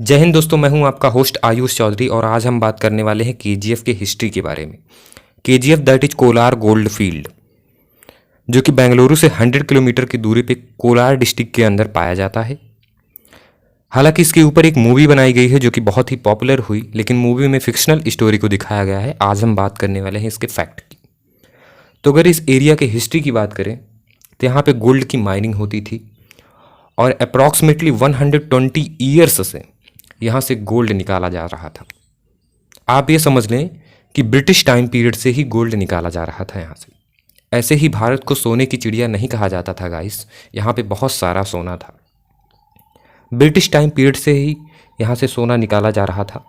जय हिंद दोस्तों, मैं हूं आपका होस्ट आयुष चौधरी और आज हम बात करने वाले हैं केजीएफ के हिस्ट्री के बारे में। KGF that is Kolar gold field, जो कि बेंगलुरु से 100 किलोमीटर की दूरी पे कोलार डिस्ट्रिक्ट के अंदर पाया जाता है। हालांकि इसके ऊपर एक मूवी बनाई गई है जो कि बहुत ही पॉपुलर हुई, लेकिन मूवी में फिक्शनल स्टोरी को दिखाया गया है। आज हम बात करने वाले हैं इसके फैक्ट की। तो अगर इस एरिया के हिस्ट्री की बात करें तो यहाँ पे गोल्ड की माइनिंग होती थी और अप्रॉक्सीमेटली 120 ईयर्स से यहाँ से गोल्ड निकाला जा रहा था। आप ये समझ लें कि ब्रिटिश टाइम पीरियड से ही गोल्ड निकाला जा रहा था यहाँ से। ऐसे ही भारत को सोने की चिड़िया नहीं कहा जाता था गाइस, यहाँ पे बहुत सारा सोना था। ब्रिटिश टाइम पीरियड से ही यहाँ से सोना निकाला जा रहा था।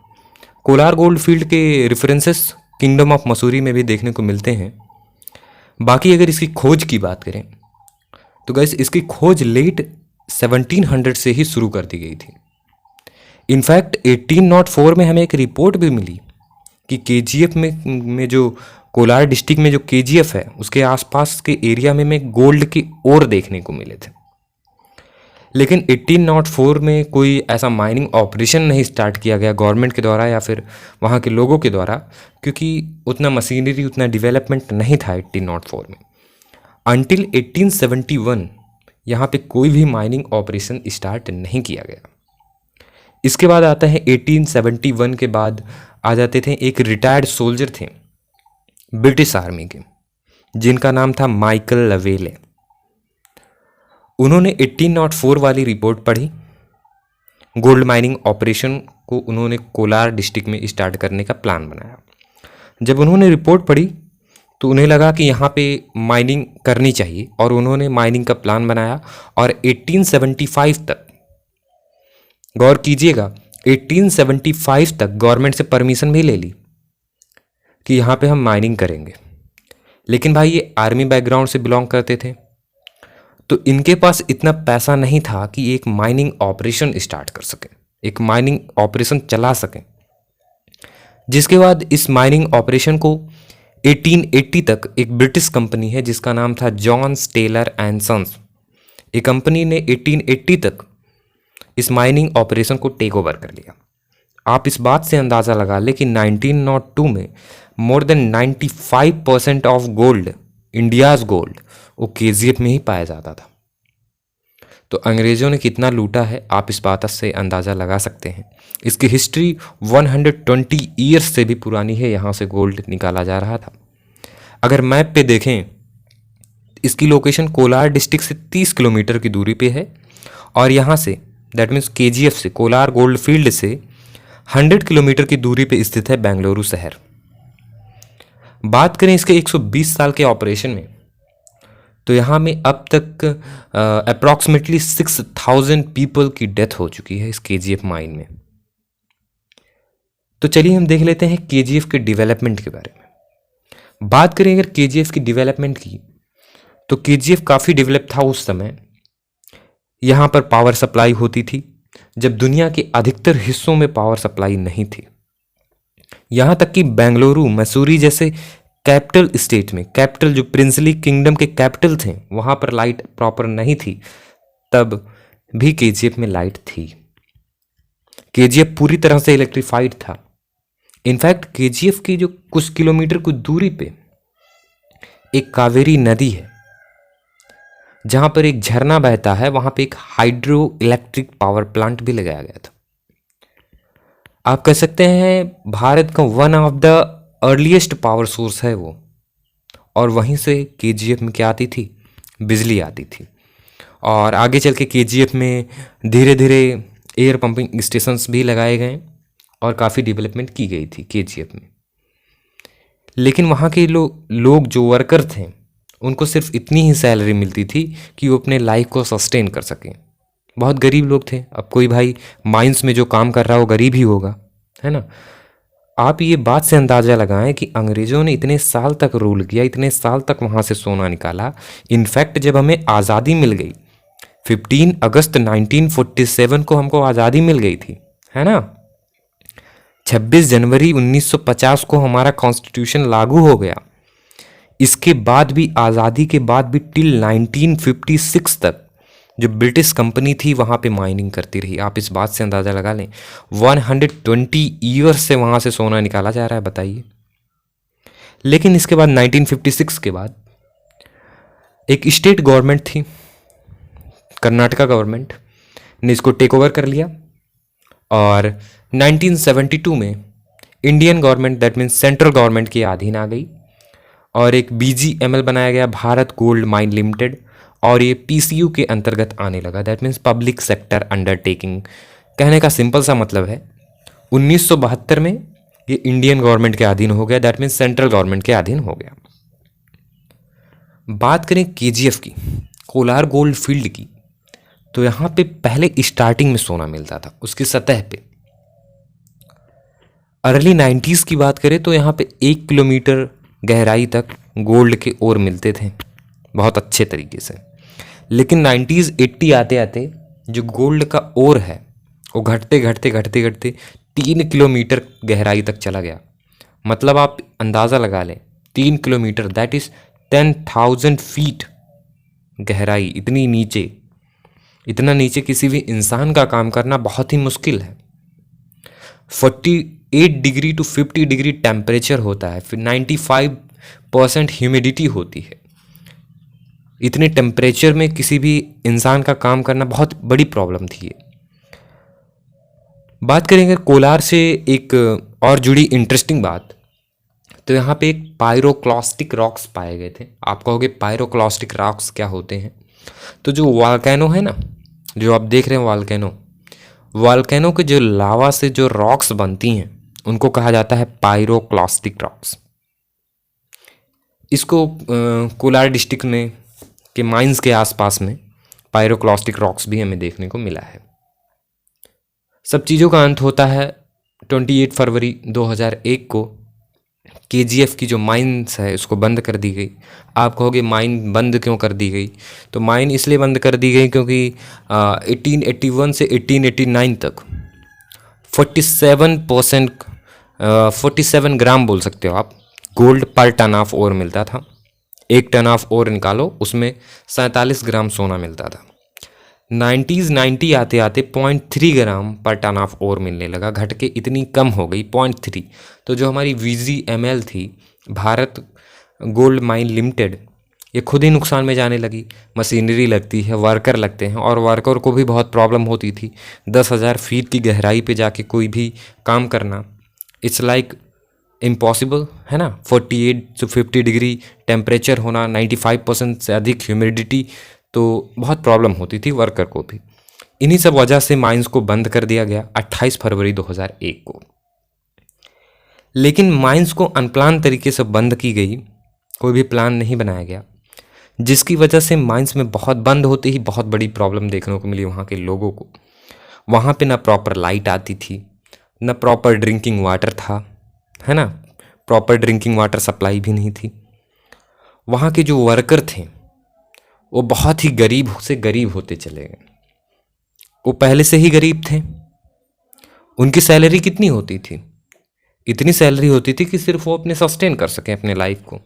कोलार गोल्ड फील्ड के रेफरेंसेस किंगडम ऑफ मसूरी में भी देखने को मिलते हैं। बाकी अगर इसकी खोज की बात करें तो गाइस इसकी खोज लेट 1700 से ही शुरू कर दी गई थी। इनफैक्ट 1804 में हमें एक रिपोर्ट भी मिली कि केजीएफ में जो कोलार डिस्ट्रिक्ट में जो केजीएफ है उसके आसपास के एरिया में गोल्ड के ओर देखने को मिले थे। लेकिन 1804 में कोई ऐसा माइनिंग ऑपरेशन नहीं स्टार्ट किया गया गवर्नमेंट के द्वारा या फिर वहाँ के लोगों के द्वारा, क्योंकि उतना मशीनरी उतना डेवलपमेंट नहीं था 1804 में। अनटिल 1871 यहाँ पे कोई भी माइनिंग ऑपरेशन स्टार्ट नहीं किया गया। इसके बाद आता है 1871 के बाद आ जाते थे एक रिटायर्ड सोल्जर थे ब्रिटिश आर्मी के, जिनका नाम था माइकल लवेले। उन्होंने 1804 वाली रिपोर्ट पढ़ी। गोल्ड माइनिंग ऑपरेशन को उन्होंने कोलार डिस्ट्रिक्ट में स्टार्ट करने का प्लान बनाया। जब उन्होंने रिपोर्ट पढ़ी तो उन्हें लगा कि यहाँ पे माइनिंग करनी चाहिए और उन्होंने माइनिंग का प्लान बनाया और 1875 तक, गौर कीजिएगा, 1875 तक गवर्नमेंट से परमिशन भी ले ली कि यहाँ पे हम माइनिंग करेंगे। लेकिन भाई ये आर्मी बैकग्राउंड से बिलोंग करते थे तो इनके पास इतना पैसा नहीं था कि एक माइनिंग ऑपरेशन स्टार्ट कर सकें, एक माइनिंग ऑपरेशन चला सकें। जिसके बाद इस माइनिंग ऑपरेशन को 1880 तक एक ब्रिटिश कंपनी है जिसका नाम था जॉन टेलर एंड सन्स, एक कंपनी ने 1880 तक इस माइनिंग ऑपरेशन को टेक ओवर कर लिया। आप इस बात से अंदाज़ा लगा लें कि 1902 में more than 95% of gold, India's gold, वो केजीएफ में ही पाया जाता था। तो अंग्रेज़ों ने कितना लूटा है आप इस बात से अंदाज़ा लगा सकते हैं। इसकी हिस्ट्री 120 ईयर्स से भी पुरानी है, यहाँ से गोल्ड निकाला जा रहा था। अगर मैप पे देखें, इसकी लोकेशन कोलार डिस्ट्रिक्ट से 30 किलोमीटर की दूरी पे है और यहाँ से दैट मीन्स केजीएफ से, कोलार गोल्ड फील्ड से 100 किलोमीटर की दूरी पे स्थित है बेंगलुरु शहर। बात करें इसके 120 साल के ऑपरेशन में तो यहाँ में अब तक अप्रॉक्सीमेटली 6000 पीपल की डेथ हो चुकी है इस केजीएफ माइन में। तो चलिए हम देख लेते हैं केजीएफ के डेवलपमेंट के बारे में। बात करें अगर केजीएफ की डेवलपमेंट की तो केजीएफ काफ़ी डेवलप था उस समय। यहाँ पर पावर सप्लाई होती थी जब दुनिया के अधिकतर हिस्सों में पावर सप्लाई नहीं थी। यहाँ तक कि बेंगलुरु, मसूरी जैसे कैपिटल स्टेट में, कैपिटल जो प्रिंसली किंगडम के कैपिटल थे, वहाँ पर लाइट प्रॉपर नहीं थी, तब भी केजीएफ में लाइट थी। केजीएफ पूरी तरह से इलेक्ट्रिफाइड था। इनफैक्ट केजीएफ की जो कुछ किलोमीटर की दूरी पे एक कावेरी नदी है जहाँ पर एक झरना बहता है, वहाँ पे एक हाइड्रो इलेक्ट्रिक पावर प्लांट भी लगाया गया था। आप कह सकते हैं भारत का one of the earliest power source है वो, और वहीं से केजीएफ में क्या आती थी, बिजली आती थी। और आगे चल के केजीएफ में धीरे धीरे एयर पंपिंग स्टेशंस भी लगाए गए और काफ़ी डेवलपमेंट की गई थी केजीएफ में। लेकिन वहाँ के लोग जो वर्कर थे उनको सिर्फ इतनी ही सैलरी मिलती थी कि वो अपने लाइफ को सस्टेन कर सकें। बहुत गरीब लोग थे। अब कोई भाई माइंस में जो काम कर रहा हो गरीब ही होगा, है ना। आप ये बात से अंदाज़ा लगाएं कि अंग्रेज़ों ने इतने साल तक रूल किया, इतने साल तक वहाँ से सोना निकाला। इनफैक्ट जब हमें आज़ादी मिल गई, 15 अगस्त 1947 को हमको आज़ादी मिल गई थी, है ना। 26 जनवरी 1950 को हमारा कॉन्स्टिट्यूशन लागू हो गया। इसके बाद भी, आज़ादी के बाद भी टिल 1956 तक जो ब्रिटिश कंपनी थी वहाँ पे माइनिंग करती रही। आप इस बात से अंदाज़ा लगा लें 120 ईयर्स से वहाँ से सोना निकाला जा रहा है, बताइए। लेकिन इसके बाद 1956 के बाद एक स्टेट गवर्नमेंट थी, कर्नाटका गवर्नमेंट ने इसको टेक ओवर कर लिया और 1972 में Indian government, that means central government के अधीन आ गई और एक BGML बनाया गया, भारत गोल्ड माइन लिमिटेड, और ये PCU के अंतर्गत आने लगा, that means public sector undertaking. कहने का सिंपल सा मतलब है 1972 में ये इंडियन गवर्नमेंट के अधीन हो गया, दैट मीन्स सेंट्रल गवर्नमेंट के अधीन हो गया। बात करें KGF की, कोलार गोल्ड फील्ड की, तो यहाँ पे पहले स्टार्टिंग में सोना मिलता था उसकी सतह पे। अर्ली 90s की बात करें तो यहाँ पे 1 किलोमीटर गहराई तक गोल्ड के ओर मिलते थे बहुत अच्छे तरीके से। लेकिन 90s 80 आते आते जो गोल्ड का ओर है वो घटते घटते घटते घटते 3 किलोमीटर गहराई तक चला गया। मतलब आप अंदाज़ा लगा लें 3 किलोमीटर, दैट इज़ 10,000 फीट गहराई। इतना नीचे किसी भी इंसान का काम करना बहुत ही मुश्किल है। 48 डिग्री टू 50 डिग्री टेम्परेचर होता है, फिर 95% ह्यूमिडिटी होती है। इतने टेम्परेचर में किसी भी इंसान का काम करना बहुत बड़ी प्रॉब्लम थी ये। बात करेंगे कोलार से एक और जुड़ी इंटरेस्टिंग बात, तो यहाँ पे एक पायरोक्लास्टिक रॉक्स पाए गए थे। आप कहोगे पायरोक्लास्टिक रॉक्स क्या होते हैं? तो जो वॉल्केनो है ना, जो आप देख रहे हैं वॉल्केनो के जो लावा से जो रॉक्स बनती हैं उनको कहा जाता है पायरोक्लास्टिक रॉक्स। इसको कोलार डिस्ट्रिक्ट में के माइंस के आसपास में पायरोक्लास्टिक रॉक्स भी हमें देखने को मिला है। सब चीज़ों का अंत होता है 28 फरवरी 2001 को। KGF की जो माइंस है उसको बंद कर दी गई। आप कहोगे माइन बंद क्यों कर दी गई? तो माइन इसलिए बंद कर दी गई क्योंकि 1881 से 1889 तक 47 ग्राम बोल सकते हो आप गोल्ड पर टन ऑफ ओर मिलता था। 1 टन ऑफ ओर निकालो, उसमें 47 ग्राम सोना मिलता था। 90 आते आते 0.3 ग्राम पर टन ऑफ ओर मिलने लगा, घट के इतनी कम हो गई 0.3। तो जो हमारी VGML थी, भारत गोल्ड माइन लिमिटेड, ये खुद ही नुकसान में जाने लगी। मशीनरी लगती है, वर्कर लगते हैं, और वर्कर को भी बहुत प्रॉब्लम होती थी। 10,000 फीट की गहराई पे जाके कोई भी काम करना इट्स लाइक इम्पॉसिबल है ना। 48 से 50 डिग्री टेम्परेचर होना, 95% से अधिक ह्यूमिडिटी, तो बहुत प्रॉब्लम होती थी वर्कर को भी। इन्हीं सब वजह से माइंस को बंद कर दिया गया 28 फरवरी 2001 को। लेकिन माइंस को अनप्लान तरीके से बंद की गई, कोई भी प्लान नहीं बनाया गया, जिसकी वजह से माइंस में बहुत बंद होते ही बहुत बड़ी प्रॉब्लम देखने को मिली वहाँ के लोगों को। वहाँ पे ना प्रॉपर लाइट आती थी, ना प्रॉपर ड्रिंकिंग वाटर था, है ना, प्रॉपर ड्रिंकिंग वाटर सप्लाई भी नहीं थी। वहाँ के जो वर्कर थे वो बहुत ही गरीब से गरीब होते चले गए। वो पहले से ही गरीब थे। उनकी सैलरी कितनी होती थी? इतनी सैलरी होती थी कि सिर्फ वो अपने सस्टेन कर सकें अपने लाइफ को।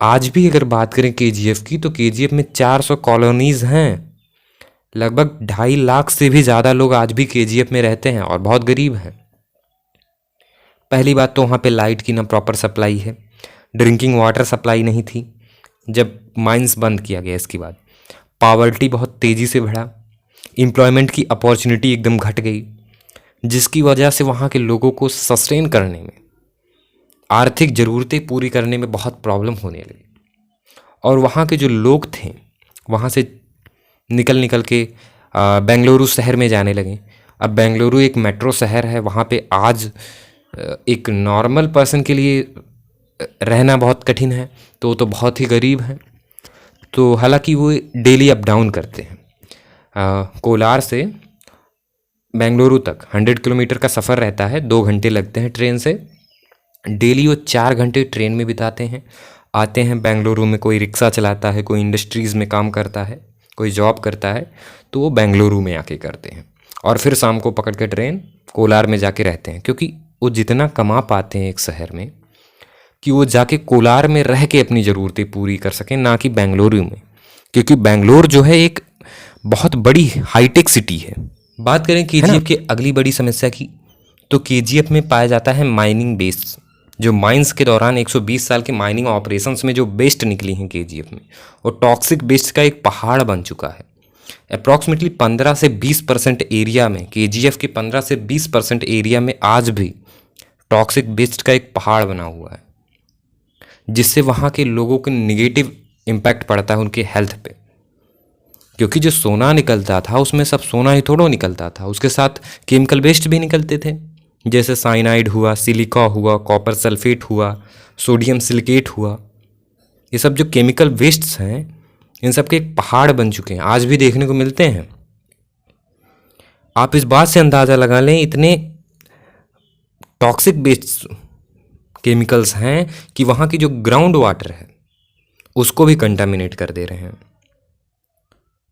आज भी अगर बात करें KGF की, तो KGF में 400 कॉलोनीज हैं। लगभग 2.5 लाख से भी ज़्यादा लोग आज भी KGF में रहते हैं और बहुत गरीब हैं। पहली बात तो वहाँ पे लाइट की ना प्रॉपर सप्लाई है, ड्रिंकिंग वाटर सप्लाई नहीं थी जब माइंस बंद किया गया। इसके बाद पॉवर्टी बहुत तेज़ी से बढ़ा, एम्प्लॉयमेंट की अपॉर्चुनिटी एकदम घट गई, जिसकी वजह से वहाँ के लोगों को सस्टेन करने में, आर्थिक ज़रूरतें पूरी करने में बहुत प्रॉब्लम होने लगी। और वहाँ के जो लोग थे वहाँ से निकल के बेंगलुरु शहर में जाने लगे। अब बेंगलुरु एक मेट्रो शहर है, वहाँ पे आज एक नॉर्मल पर्सन के लिए रहना बहुत कठिन है, तो वो तो बहुत ही गरीब हैं। तो हालांकि वो डेली अप डाउन करते हैं। कोलार से बेंगलुरु तक 100 किलोमीटर का सफ़र रहता है, 2 घंटे लगते हैं ट्रेन से। डेली वो 4 घंटे ट्रेन में बिताते हैं। आते हैं बेंगलुरु में, कोई रिक्शा चलाता है, कोई इंडस्ट्रीज़ में काम करता है, कोई जॉब करता है, तो वो बेंगलुरु में आके करते हैं और फिर शाम को पकड़ के ट्रेन कोलार में जाके रहते हैं। क्योंकि वो जितना कमा पाते हैं एक शहर में, कि वो जाके कोलार में रह के अपनी ज़रूरतें पूरी कर सकें, ना कि बेंगलुरु में। क्योंकि बेंगलोर जो है एक बहुत बड़ी हाईटेक सिटी है। बात करें केजीएफ की अगली बड़ी समस्या की, तो केजीएफ में पाया जाता है माइनिंग वेस्ट। जो माइंस के दौरान 120 साल के माइनिंग ऑपरेशंस में जो वेस्ट निकली हैं केजीएफ में, वो टॉक्सिक वेस्ट का एक पहाड़ बन चुका है। अप्रॉक्सीमेटली 15 से 20% एरिया में, केजीएफ के 15 से 20% एरिया में आज भी टॉक्सिक वेस्ट का एक पहाड़ बना हुआ है, जिससे वहाँ के लोगों को निगेटिव इम्पैक्ट पड़ता है उनके हेल्थ पे। क्योंकि जो सोना निकलता था उसमें सब सोना ही थोड़ा निकलता था, उसके साथ केमिकल वेस्ट भी निकलते थे, जैसे साइनाइड हुआ, सिलिका हुआ, कॉपर सल्फेट हुआ, सोडियम सिलिकेट हुआ। ये सब जो केमिकल वेस्ट्स हैं, इन सब के एक पहाड़ बन चुके हैं, आज भी देखने को मिलते हैं। आप इस बात से अंदाज़ा लगा लें, इतने टॉक्सिक वेस्ट केमिकल्स हैं कि वहाँ की जो ग्राउंड वाटर है उसको भी कंटामिनेट कर दे रहे हैं।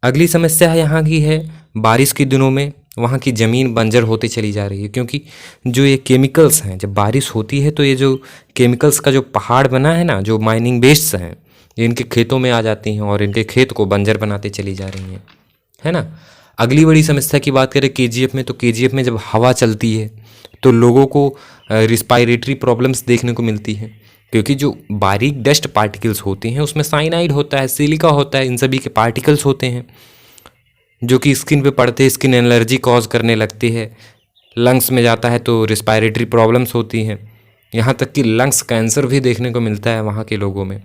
अगली समस्या है यहाँ की है, बारिश के दिनों में वहाँ की ज़मीन बंजर होती चली जा रही है, क्योंकि जो ये केमिकल्स हैं, जब बारिश होती है तो ये जो केमिकल्स का जो पहाड़ बना है ना, जो माइनिंग वेस्ट्स हैं, ये इनके खेतों में आ जाती हैं और इनके खेत को बंजर बनाते चली जा रही हैं, है ना। अगली बड़ी समस्या की बात करें केजीएफ में, तो केजीएफ में जब हवा चलती है तो लोगों को रिस्पायरेटरी प्रॉब्लम्स देखने को मिलती हैं, क्योंकि जो बारीक डस्ट पार्टिकल्स होते हैं उसमें साइनाइड होता है, सिलिका होता है, इन सभी के पार्टिकल्स होते हैं जो कि स्किन पे पड़ते हैं, स्किन एलर्जी कॉज करने लगती है, लंग्स में जाता है तो रिस्पायरेटरी प्रॉब्लम्स होती हैं, यहाँ तक कि लंग्स कैंसर भी देखने को मिलता है वहाँ के लोगों में।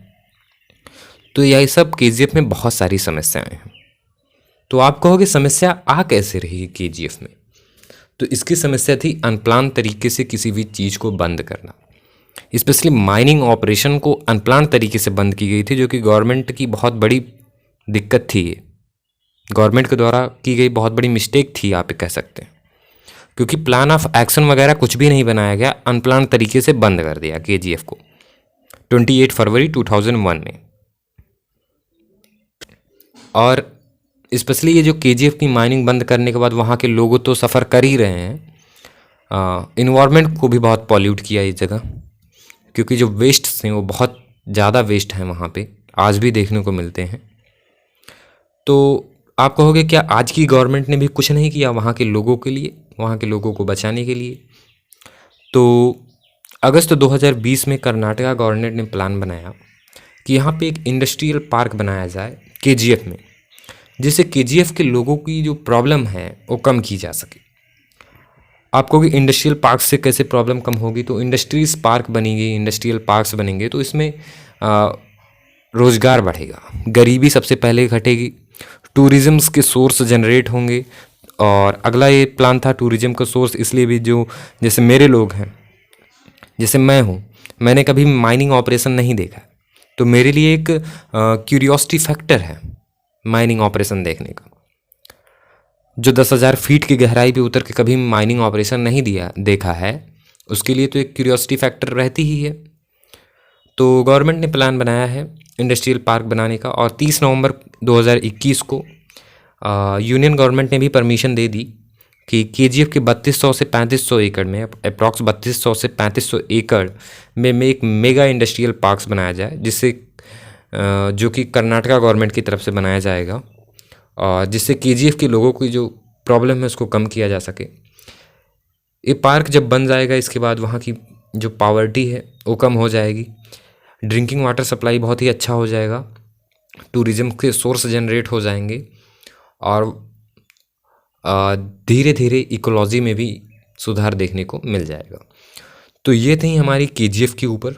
तो यही सब केजीएफ में बहुत सारी समस्याएं हैं। तो आप कहोगे समस्या आ कैसे रही केजीएफ में? तो इसकी समस्या थी अनप्लान तरीके से किसी भी चीज़ को बंद करना। स्पेशली माइनिंग ऑपरेशन को अनप्लान तरीके से बंद की गई थी, जो कि गवर्नमेंट की बहुत बड़ी दिक्कत थी। ये गवर्नमेंट के द्वारा की गई बहुत बड़ी मिस्टेक थी, आप कह सकते हैं, क्योंकि प्लान ऑफ एक्शन वगैरह कुछ भी नहीं बनाया गया, अनप्लान तरीके से बंद कर दिया केजीएफ को 28 फरवरी 2001 में। और स्पेशली ये जो केजीएफ की माइनिंग बंद करने के बाद वहाँ के लोग तो सफ़र कर ही रहे हैं, इन्वायरमेंट को भी बहुत पॉल्यूट किया इस जगह, क्योंकि जो वेस्ट हैं वो बहुत ज़्यादा वेस्ट हैं वहाँ पे, आज भी देखने को मिलते हैं। तो आप कहोगे क्या आज की गवर्नमेंट ने भी कुछ नहीं किया वहाँ के लोगों के लिए, वहाँ के लोगों को बचाने के लिए? तो अगस्त 2020 में कर्नाटका गवर्नमेंट ने प्लान बनाया कि यहाँ पे एक इंडस्ट्रियल पार्क बनाया जाए केजीएफ में, जिससे केजीएफ के लोगों की जो प्रॉब्लम है वो कम की जा सके। आपको कि इंडस्ट्रियल पार्क से कैसे प्रॉब्लम कम होगी? तो इंडस्ट्रीज पार्क बनेंगे, इंडस्ट्रियल पार्क्स बनेंगे तो इसमें रोज़गार बढ़ेगा, गरीबी सबसे पहले घटेगी, टूरिज़्म के सोर्स जनरेट होंगे। और अगला ये प्लान था टूरिज़्म का सोर्स, इसलिए भी जो जैसे मेरे लोग हैं, जैसे मैं हूँ, मैंने कभी माइनिंग ऑपरेशन नहीं देखा, तो मेरे लिए एक क्यूरियोसिटी फैक्टर है माइनिंग ऑपरेशन देखने का। जो 10,000 फीट की गहराई पे उतर के कभी माइनिंग ऑपरेशन नहीं देखा है, उसके लिए तो एक क्यूरियोसिटी फैक्टर रहती ही है। तो गवर्नमेंट ने प्लान बनाया है इंडस्ट्रियल पार्क बनाने का, और 30 नवंबर 2021 को यूनियन गवर्नमेंट ने भी परमिशन दे दी कि केजीएफ के 3200 से 3500 एकड़ में, अप्रॉक्स 3200 से 3500 एकड़ में एक मेगा इंडस्ट्रियल पार्क्स बनाया जाए, जिससे जो कि कर्नाटका गवर्नमेंट की तरफ से बनाया जाएगा, और जिससे केजीएफ के लोगों की जो प्रॉब्लम है उसको कम किया जा सके। ये पार्क जब बन जाएगा, इसके बाद वहाँ की जो पावर्टी है वो कम हो जाएगी, ड्रिंकिंग वाटर सप्लाई बहुत ही अच्छा हो जाएगा, टूरिज़्म के सोर्स जनरेट हो जाएंगे, और धीरे धीरे इकोलॉजी में भी सुधार देखने को मिल जाएगा। तो ये थी हमारी केजीएफ के ऊपर।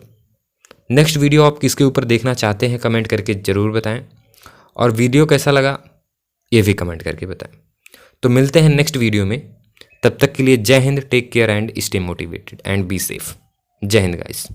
नेक्स्ट वीडियो आप किसके ऊपर देखना चाहते हैं कमेंट करके ज़रूर बताएं, और वीडियो कैसा लगा ये भी कमेंट करके बताएं। तो मिलते हैं नेक्स्ट वीडियो में, तब तक के लिए जय हिंद, take care and stay motivated and be safe. जय हिंद गाइस।